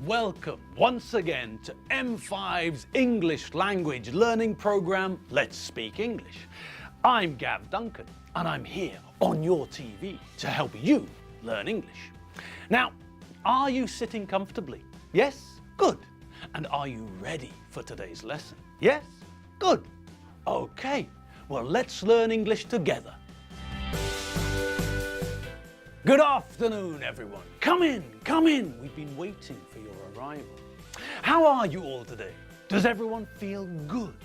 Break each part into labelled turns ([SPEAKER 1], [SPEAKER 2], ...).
[SPEAKER 1] Welcome once again to M5's English language learning program, Let's Speak English. I'm Gav Duncan and I'm here on your TV to help you learn English. Now, are you sitting comfortably? Yes? Good. And are you ready for today's lesson? Yes? Good. Okay, well let's learn English together. Good afternoon, everyone. Come in, come in. We've been waiting for your arrival. How are you all today? Does everyone feel good?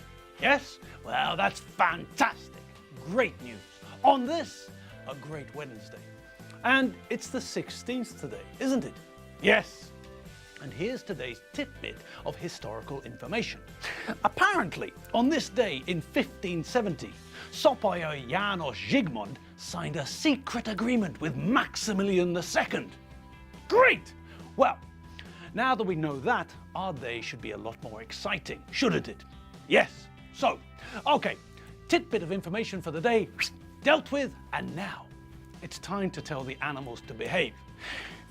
[SPEAKER 1] Yes? Well, that's fantastic. Great news. On this, a great Wednesday. And it's the 16th today, isn't it? Yes. And here's today's tidbit of historical information. Apparently, on this day in 1570, Sopoyo János Zsigmond signed a secret agreement with Maximilian II. Great! Well, now that we know that, our day should be a lot more exciting, shouldn't it? Yes. So, okay, tidbit of information for the day dealt with, and now it's time to tell the animals to behave.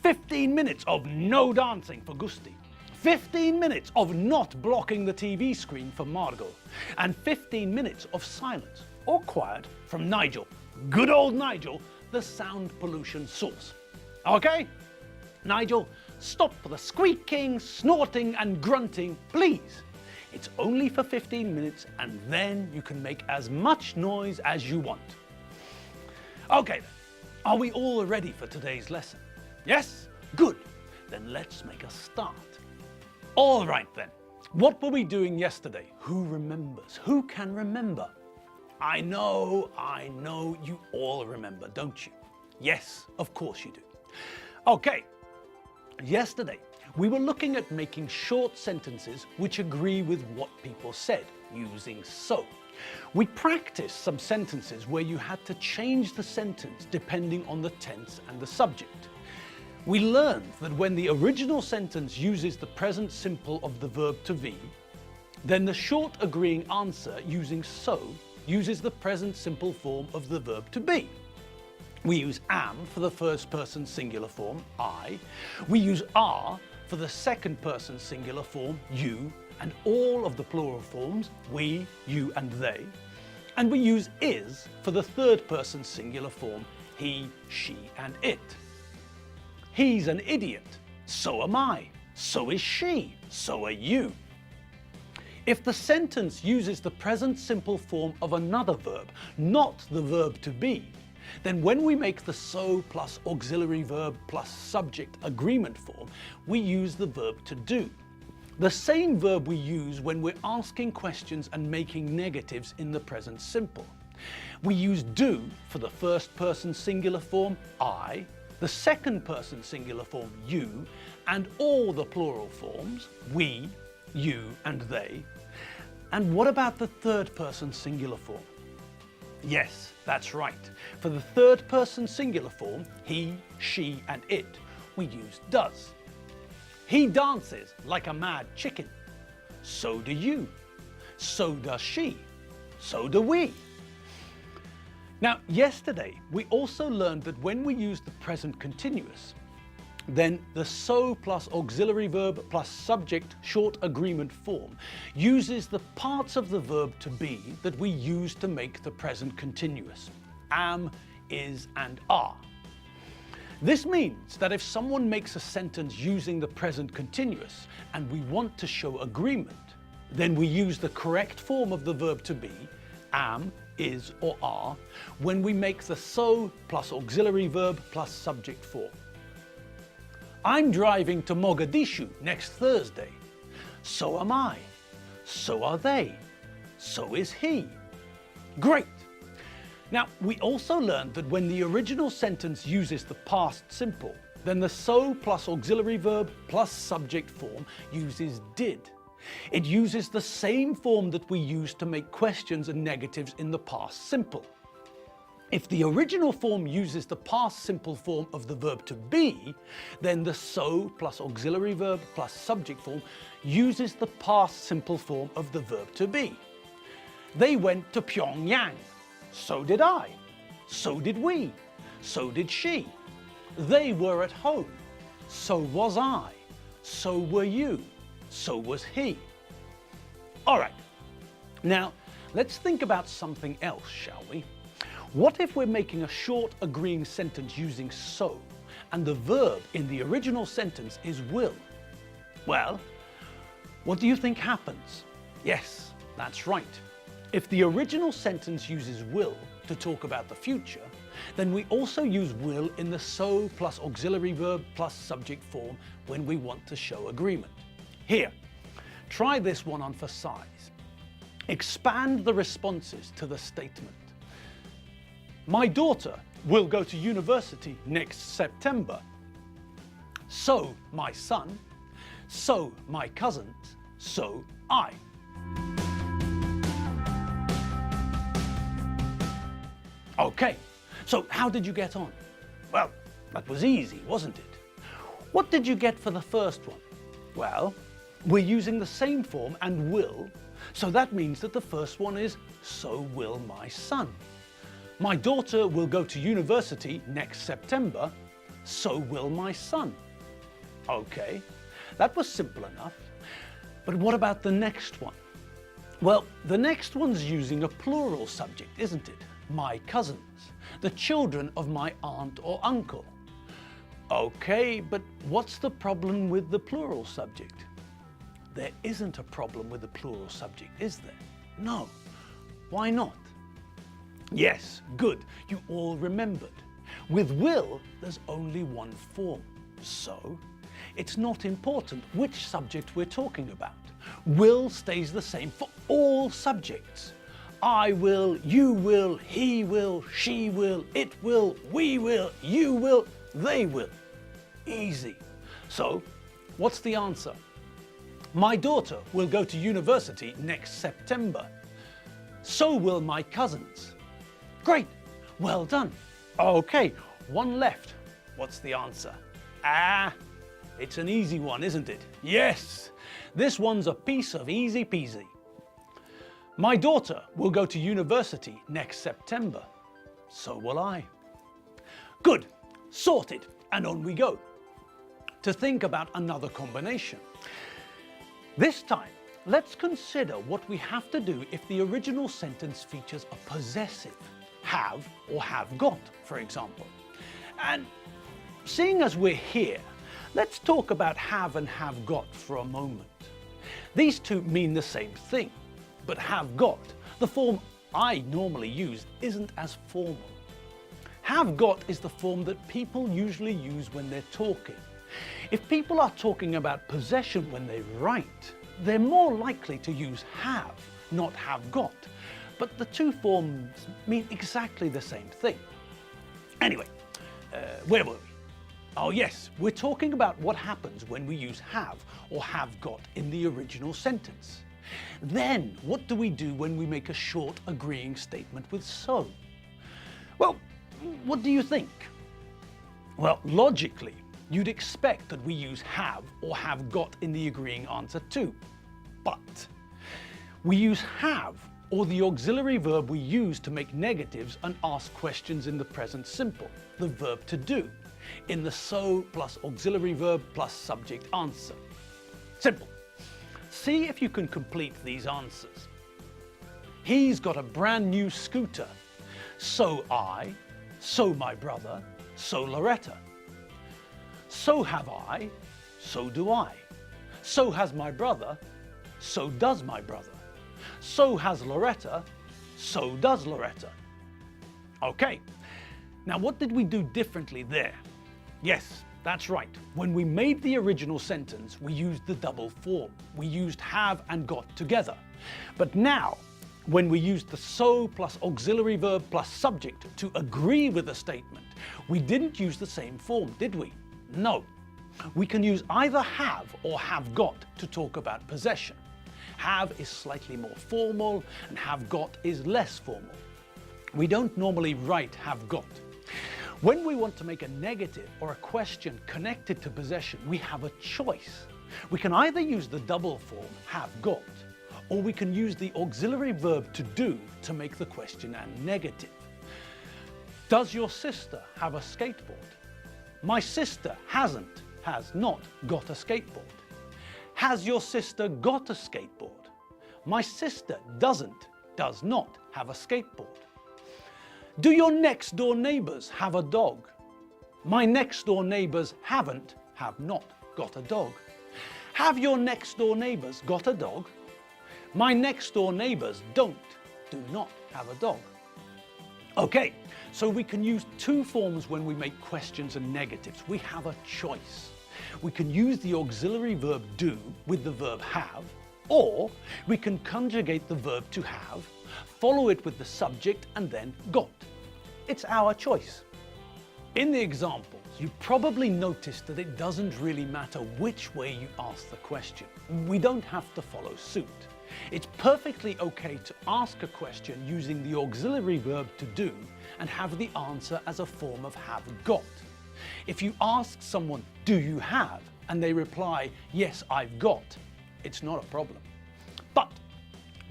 [SPEAKER 1] 15 minutes of no dancing for Gusti, 15 minutes of not blocking the TV screen for Margot, and 15 minutes of silence or quiet from Nigel. Good old Nigel, the sound pollution source. Okay? Nigel, stop the squeaking, snorting and grunting, please. It's only for 15 minutes and then you can make as much noise as you want. Okay then, are we all ready for today's lesson? Yes? Good. Then let's make a start. All right then. What were we doing yesterday? Who remembers? Who can remember? I know you all remember, don't you? Yes, of course you do. Okay. Yesterday, we were looking at making short sentences which agree with what people said, using so. We practiced some sentences where you had to change the sentence depending on the tense and the subject. We learned that when the original sentence uses the present simple of the verb to be, then the short agreeing answer using so uses the present simple form of the verb to be. We use am for the first person singular form, I. We use are for the second person singular form, you, and all of the plural forms, we, you, and they. And we use is for the third person singular form, he, she, and it. He's an idiot. So am I. So is she. So are you. If the sentence uses the present simple form of another verb, not the verb to be, then when we make the so plus auxiliary verb plus subject agreement form, we use the verb to do. The same verb we use when we're asking questions and making negatives in the present simple. We use do for the first person singular form, I, the second person singular form, you, and all the plural forms, we, you, and they. And what about the third person singular form? Yes, that's right. For the third person singular form, he, she, and it, we use does. He dances like a mad chicken. So do you. So does she. So do we. Now, yesterday, we also learned that when we use the present continuous, then the so plus auxiliary verb plus subject short agreement form uses the parts of the verb to be that we use to make the present continuous, am, is, and are. This means that if someone makes a sentence using the present continuous and we want to show agreement, then we use the correct form of the verb to be, am, is, or are, when we make the so plus auxiliary verb plus subject form. I'm driving to Mogadishu next Thursday. So am I. So are they. So is he. Great. Now, we also learned that when the original sentence uses the past simple, then the so plus auxiliary verb plus subject form uses did. It uses the same form that we use to make questions and negatives in the past simple. If the original form uses the past simple form of the verb to be, then the so plus auxiliary verb plus subject form uses the past simple form of the verb to be. They went to Pyongyang. So did I. So did we. So did she. They were at home. So was I. so were you, so was he. All right, now let's think about something else, shall we? What if we're making a short agreeing sentence using so, and the verb in the original sentence is will? Well, what do you think happens? Yes, that's right. If the original sentence uses will to talk about the future, then we also use will in the so plus auxiliary verb plus subject form when we want to show agreement. Here, try this one on for size. Expand the responses to the statement. My daughter will go to university next September. So my son, so my cousins, so I. Okay, so how did you get on? Well, that was easy, wasn't it? What did you get for the first one? Well, we're using the same form and will, so that means that the first one is so will my son. My daughter will go to university next September, so will my son. Okay, that was simple enough. But what about the next one? Well, the next one's using a plural subject, isn't it? My cousins, the children of my aunt or uncle. Okay, but what's the problem with the plural subject? There isn't a problem with the plural subject, is there? No. Why not? Yes, good, you all remembered. With will, there's only one form, so it's not important which subject we're talking about. Will stays the same for all subjects. I will, you will, he will, she will, it will, we will, you will, they will. Easy. So, what's the answer? My daughter will go to university next September. So will my cousins. Great, well done. Okay, one left. What's the answer? It's an easy one, isn't it? Yes, this one's a piece of easy peasy. My daughter will go to university next September. So will I. Good, sorted, and on we go. To think about another combination. This time, let's consider what we have to do if the original sentence features a possessive, have or have got, for example. And seeing as we're here, let's talk about have and have got for a moment. These two mean the same thing, but have got, the form I normally use, isn't as formal. Have got is the form that people usually use when they're talking. If people are talking about possession when they write, they're more likely to use have, not have got. But the two forms mean exactly the same thing. Anyway, where were we? Oh yes, we're talking about what happens when we use have or have got in the original sentence. Then, what do we do when we make a short agreeing statement with so? Well, what do you think? Well, logically, you'd expect that we use have or have got in the agreeing answer too. But we use have or the auxiliary verb we use to make negatives and ask questions in the present simple, the verb to do, in the so plus auxiliary verb plus subject answer. Simple. See if you can complete these answers. He's got a brand new scooter. So I, so my brother, so Loretta. So have I, so do I. So has my brother, so does my brother. So has Loretta, so does Loretta. Okay, now what did we do differently there? Yes, that's right. When we made the original sentence, we used the double form. We used have and got together. But now, when we used the so plus auxiliary verb plus subject to agree with a statement, we didn't use the same form, did we? No. We can use either have or have got to talk about possession. Have is slightly more formal and have got is less formal. We don't normally write have got. When we want to make a negative or a question connected to possession, we have a choice. We can either use the double form have got, or we can use the auxiliary verb to do to make the question a negative. Does your sister have a skateboard? My sister has not got a skateboard. Has your sister got a skateboard? My sister does not have a skateboard. Do your next door neighbours have a dog? My next door neighbours have not got a dog. Have your next door neighbours got a dog? My next door neighbours do not have a dog. Okay, so we can use two forms when we make questions and negatives. We have a choice. We can use the auxiliary verb do with the verb have, or we can conjugate the verb to have, follow it with the subject and then got. It's our choice. In the examples, you probably noticed that it doesn't really matter which way you ask the question. We don't have to follow suit. It's perfectly okay to ask a question using the auxiliary verb to do and have the answer as a form of have got. If you ask someone, do you have? And they reply, yes, I've got, it's not a problem. But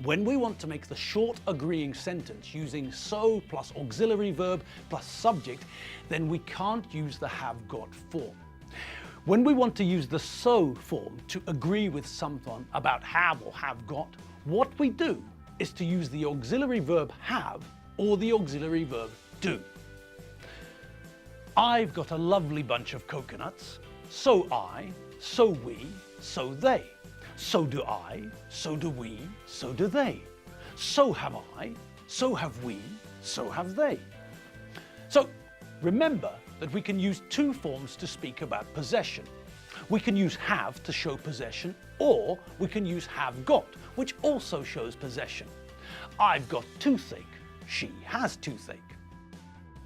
[SPEAKER 1] when we want to make the short agreeing sentence using so plus auxiliary verb plus subject, then we can't use the have got form. When we want to use the so form to agree with someone about have or have got, what we do is to use the auxiliary verb have or the auxiliary verb do. I've got a lovely bunch of coconuts. So I, so we, so they. So do I, so do we, so do they. So have I, so have we, so have they. So remember that we can use two forms to speak about possession. We can use have to show possession, or we can use have got, which also shows possession. I've got toothache, she has toothache.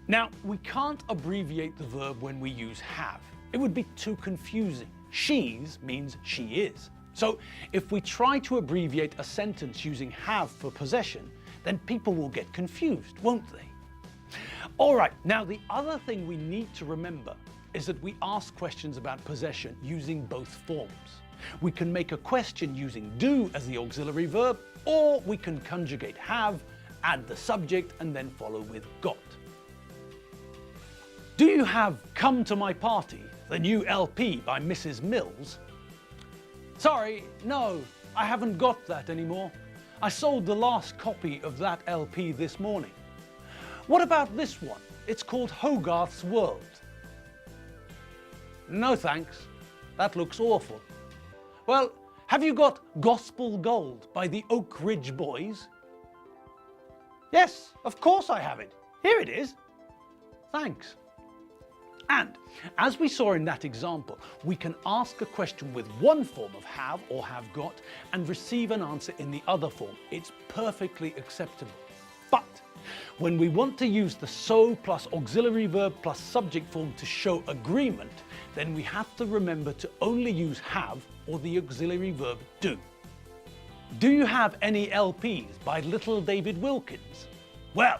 [SPEAKER 1] Now, we can't abbreviate the verb when we use have. It would be too confusing. She's means she is. So if we try to abbreviate a sentence using have for possession, then people will get confused, won't they? All right, now the other thing we need to remember is that we ask questions about possession using both forms. We can make a question using do as the auxiliary verb, or we can conjugate have, add the subject, and then follow with got. Do you have Come to My Party, the new LP by Mrs. Mills? Sorry, no, I haven't got that anymore. I sold the last copy of that LP this morning. What about this one? It's called Hogarth's World. No thanks, that looks awful. Well, have you got Gospel Gold by the Oak Ridge Boys? Yes, of course I have it. Here it is. Thanks. And as we saw in that example, we can ask a question with one form of have or have got and receive an answer in the other form. It's perfectly acceptable. But when we want to use the so plus auxiliary verb plus subject form to show agreement, then we have to remember to only use have or the auxiliary verb do. Do you have any LPs by Little David Wilkins? Well,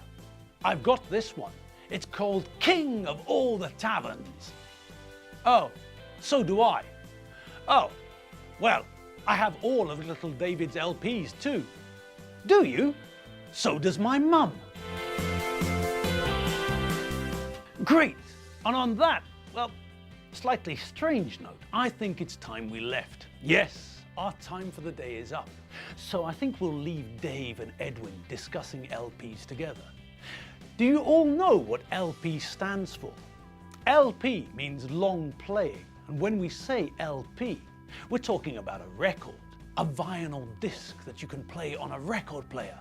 [SPEAKER 1] I've got this one. It's called King of All the Taverns. Oh, so do I. Oh, well, I have all of Little David's LPs too. Do you? So does my mum. Great. And on that, well, slightly strange note, I think it's time we left. Yes, our time for the day is up. So I think we'll leave Dave and Edwin discussing LPs together. Do you all know what LP stands for? LP means long playing, and when we say LP, we're talking about a record, a vinyl disc that you can play on a record player.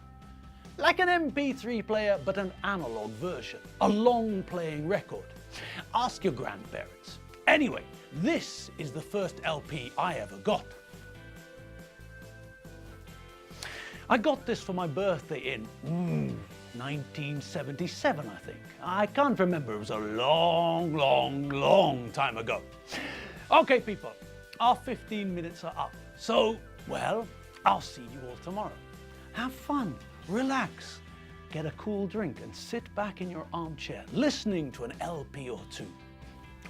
[SPEAKER 1] Like an MP3 player, but an analog version, a long playing record. Ask your grandparents. Anyway, this is the first LP I ever got. I got this for my birthday in 1977, I think. I can't remember, it was a long time ago. Okay, people, our 15 minutes are up. So, well, I'll see you all tomorrow. Have fun, relax, get a cool drink and sit back in your armchair listening to an LP or two.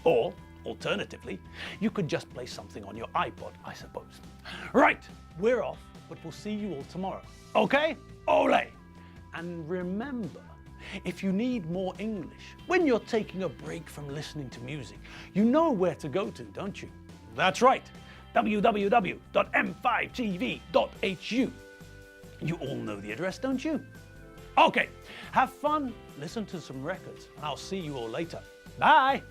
[SPEAKER 1] Or, alternatively, you could just play something on your iPod, I suppose. Right, we're off, but we'll see you all tomorrow. Okay? Ole! And remember, if you need more English, when you're taking a break from listening to music, you know where to go to, don't you? That's right, www.m5tv.hu. You all know the address, don't you? Okay, have fun, listen to some records, and I'll see you all later. Bye!